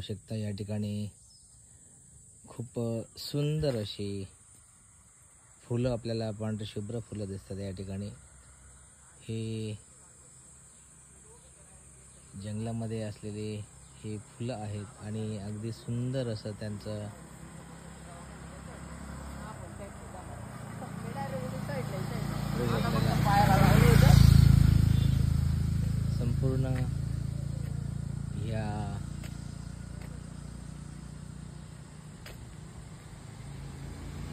पाहू शकता या ठिकाणी खूप सुंदर अशी फुलं आपल्याला पांढरी शुभ्र फुलं दिसतात। या ठिकाणी हे जंगलामध्ये असलेले हे फुलं आहेत आणि अगदी सुंदर असं त्यांचं संपूर्ण या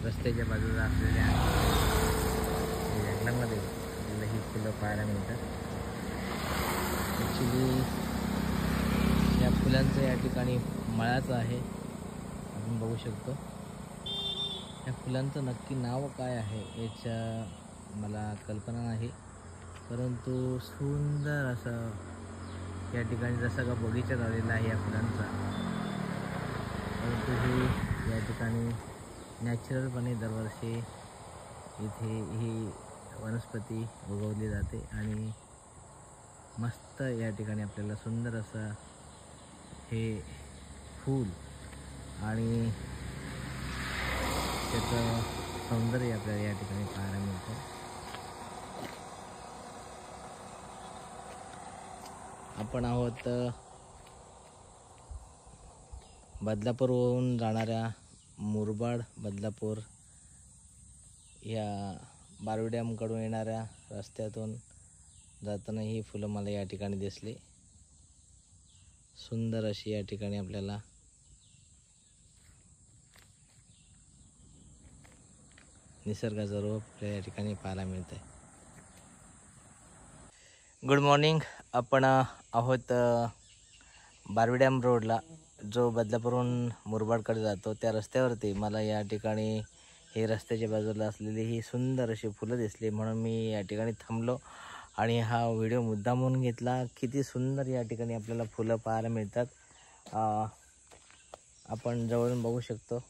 रस्त्याच्या बाजूला असलेल्या जंगलामध्ये आपल्याला ही फुलं पाहायला मिळतात। ॲक्च्युली या फुलांचं या ठिकाणी मळाचं आहे, आपण बघू शकतो। या फुलांचं नक्की नाव काय आहे याच्या मला कल्पना नाही, परंतु सुंदर असं या ठिकाणी जसा का बगीचा झालेला आहे या फुलांचा, परंतु हे या ठिकाणी नॅचरलपणे दरवर्षी इथे ही वनस्पती उगवली जाते आणि मस्त या ठिकाणी आपल्याला सुंदर असं हे फूल आणि त्याचं सौंदर्य आपल्याला या ठिकाणी पाहायला मिळतं। आपण आहोत बदलापूरवरून जाणाऱ्या मुरबाड बदलापूर या बारवी डॅमकडून येणाऱ्या रस्त्यातून जाताना ही फुलं मला या ठिकाणी दिसली। सुंदर अशी या ठिकाणी आपल्याला निसर्गाचं रूप आपल्याला या ठिकाणी पाहायला मिळतं आहे। Good morning. आपण आहोत बारवी डॅम रोडला, जो बदलापूरहून मुरबाडकडे जातो त्या रस्त्यावरती मला या ठिकाणी हे रस्त्याच्या बाजूला असलेली ही सुंदर अशी फुलं दिसली, म्हणून मी या ठिकाणी थांबलो आणि हा व्हिडिओ मुद्दामून घेतला। किती सुंदर या ठिकाणी आपल्याला फुलं पाहायला मिळतात, आपण जवळून बघू शकतो।